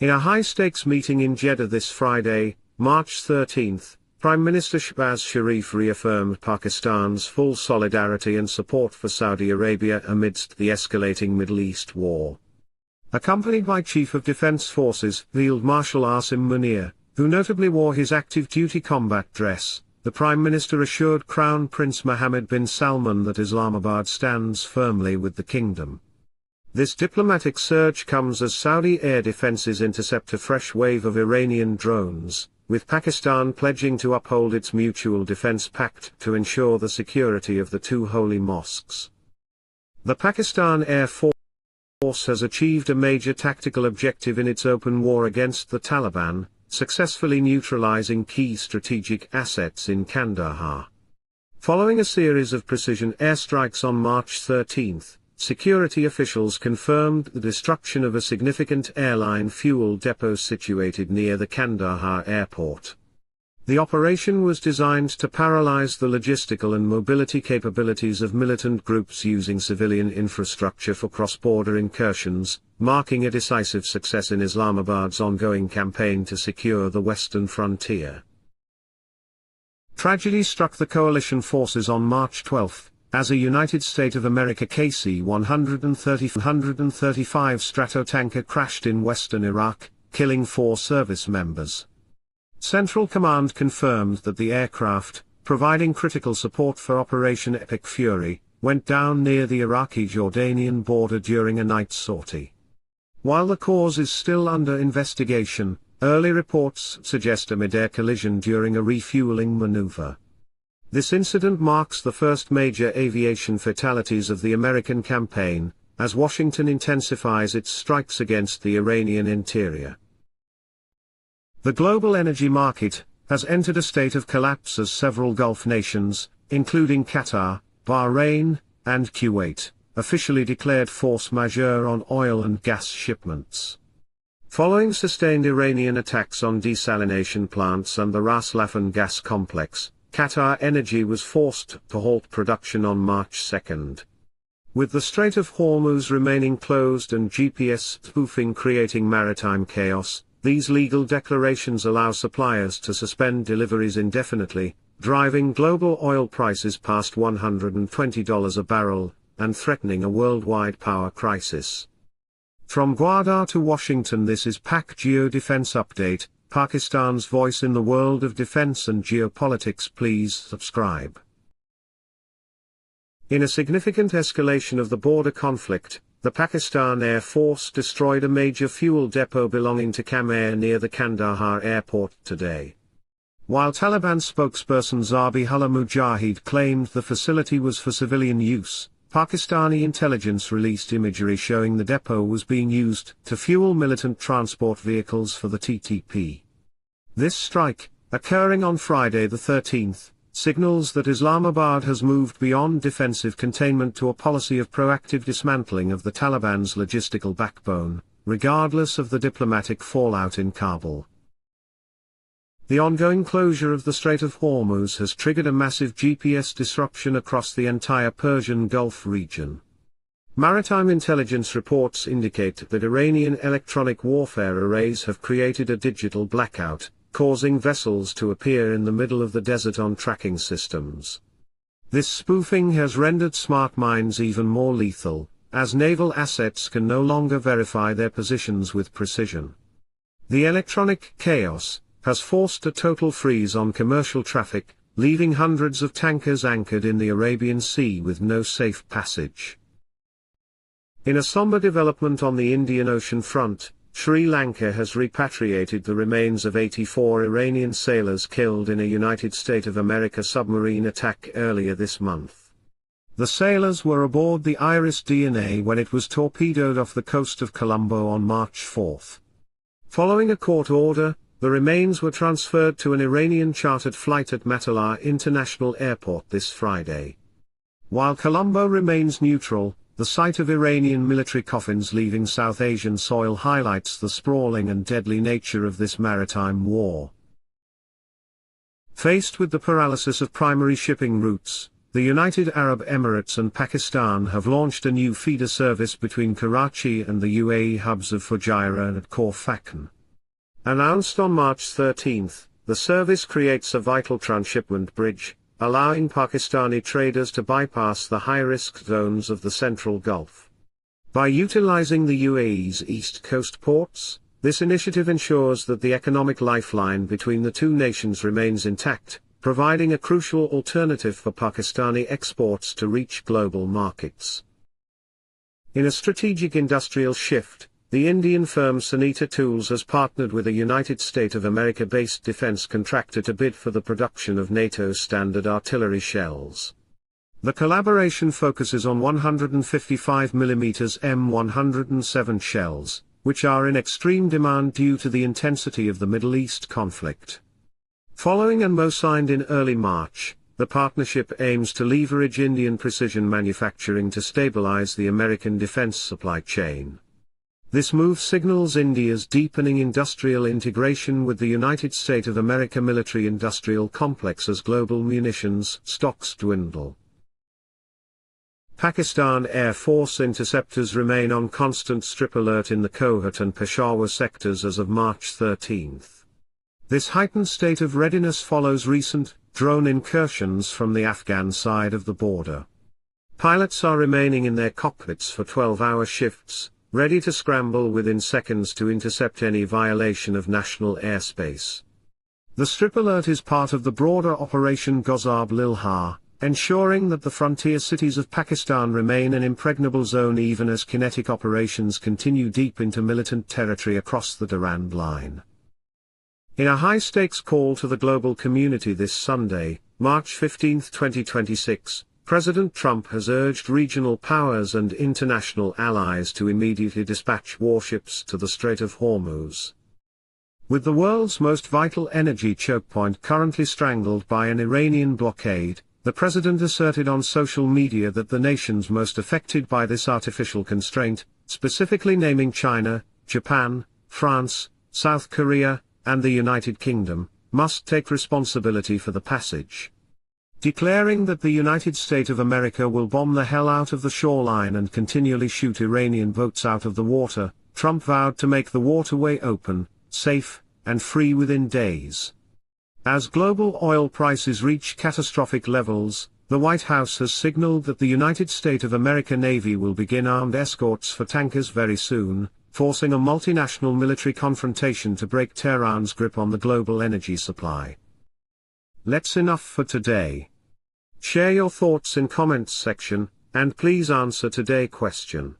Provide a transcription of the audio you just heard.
In a high-stakes meeting in Jeddah this Friday, March 13, Prime Minister Shehbaz Sharif reaffirmed Pakistan's full solidarity and support for Saudi Arabia amidst the escalating Middle East war. Accompanied by Chief of Defense Forces, Field Marshal Asim Munir, who notably wore his active duty combat dress, the Prime Minister assured Crown Prince Mohammed bin Salman that Islamabad stands firmly with the kingdom. This diplomatic surge comes as Saudi air defenses intercept a fresh wave of Iranian drones, with Pakistan pledging to uphold its mutual defense pact to ensure the security of the two holy mosques. The Pakistan Air Force has achieved a major tactical objective in its open war against the Taliban, successfully neutralizing key strategic assets in Kandahar. Following a series of precision airstrikes on March 13, security officials confirmed the destruction of a significant airline fuel depot situated near the Kandahar airport. The operation was designed to paralyze the logistical and mobility capabilities of militant groups using civilian infrastructure for cross-border incursions, marking a decisive success in Islamabad's ongoing campaign to secure the western frontier. Tragedy struck the coalition forces on March 12, as a United States of America KC-135 Stratotanker crashed in western Iraq, killing 4 service members. Central Command confirmed that the aircraft, providing critical support for Operation Epic Fury, went down near the Iraqi-Jordanian border during a night sortie. While the cause is still under investigation, early reports suggest a mid-air collision during a refueling maneuver. This incident marks the first major aviation fatalities of the American campaign, as Washington intensifies its strikes against the Iranian interior. The global energy market has entered a state of collapse as several Gulf nations, including Qatar, Bahrain, and Kuwait, officially declared force majeure on oil and gas shipments. Following sustained Iranian attacks on desalination plants and the Ras Laffan gas complex, Qatar Energy was forced to halt production on March 2. With the Strait of Hormuz remaining closed and GPS spoofing creating maritime chaos, these legal declarations allow suppliers to suspend deliveries indefinitely, driving global oil prices past $120 a barrel, and threatening a worldwide power crisis. From Gwadar to Washington, this is PAC Geo-Defense Update, Pakistan's voice in the world of defense and geopolitics. Please subscribe. In a significant escalation of the border conflict, the Pakistan Air Force destroyed a major fuel depot belonging to Cam Air near the Kandahar airport today. While Taliban spokesperson Zabihullah Mujahid claimed the facility was for civilian use, Pakistani intelligence released imagery showing the depot was being used to fuel militant transport vehicles for the TTP. This strike, occurring on Friday the 13th, signals that Islamabad has moved beyond defensive containment to a policy of proactive dismantling of the Taliban's logistical backbone, regardless of the diplomatic fallout in Kabul. The ongoing closure of the Strait of Hormuz has triggered a massive GPS disruption across the entire Persian Gulf region. Maritime intelligence reports indicate that Iranian electronic warfare arrays have created a digital blackout, causing vessels to appear in the middle of the desert on tracking systems. This spoofing has rendered smart mines even more lethal, as naval assets can no longer verify their positions with precision. The electronic chaos has forced a total freeze on commercial traffic, leaving hundreds of tankers anchored in the Arabian Sea with no safe passage. In a somber development on the Indian Ocean front, Sri Lanka has repatriated the remains of 84 Iranian sailors killed in a United States of America submarine attack earlier this month. The sailors were aboard the Iris DNA when it was torpedoed off the coast of Colombo on March 4. Following a court order, the remains were transferred to an Iranian chartered flight at Matallah International Airport this Friday. While Colombo remains neutral, the sight of Iranian military coffins leaving South Asian soil highlights the sprawling and deadly nature of this maritime war. Faced with the paralysis of primary shipping routes, the United Arab Emirates and Pakistan have launched a new feeder service between Karachi and the UAE hubs of Fujairah and Kohat. Announced on March 13, the service creates a vital transshipment bridge, allowing Pakistani traders to bypass the high-risk zones of the Central Gulf. By utilizing the UAE's east coast ports, this initiative ensures that the economic lifeline between the two nations remains intact, providing a crucial alternative for Pakistani exports to reach global markets. In a strategic industrial shift, the Indian firm Sunita Tools has partnered with a United States of America-based defense contractor to bid for the production of NATO's standard artillery shells. The collaboration focuses on 155mm M107 shells, which are in extreme demand due to the intensity of the Middle East conflict. Following an MoU signed in early March, the partnership aims to leverage Indian precision manufacturing to stabilize the American defense supply chain. This move signals India's deepening industrial integration with the United States of America military-industrial complex as global munitions stocks dwindle. Pakistan Air Force interceptors remain on constant strip alert in the Kohat and Peshawar sectors as of March 13. This heightened state of readiness follows recent, drone incursions from the Afghan side of the border. Pilots are remaining in their cockpits for 12-hour shifts, ready to scramble within seconds to intercept any violation of national airspace. The strip alert is part of the broader Operation Ghazab-Lilha, ensuring that the frontier cities of Pakistan remain an impregnable zone even as kinetic operations continue deep into militant territory across the Durand Line. In a high-stakes call to the global community this Sunday, March 15, 2026, President Trump has urged regional powers and international allies to immediately dispatch warships to the Strait of Hormuz. With the world's most vital energy choke point currently strangled by an Iranian blockade, the president asserted on social media that the nations most affected by this artificial constraint, specifically naming China, Japan, France, South Korea, and the United Kingdom, must take responsibility for the passage. Declaring that the United States of America will bomb the hell out of the shoreline and continually shoot Iranian boats out of the water, Trump vowed to make the waterway open, safe, and free within days. As global oil prices reach catastrophic levels, the White House has signaled that the United States of America Navy will begin armed escorts for tankers very soon, forcing a multinational military confrontation to break Tehran's grip on the global energy supply. That's enough for today. Share your thoughts in comments section, and please answer today's question.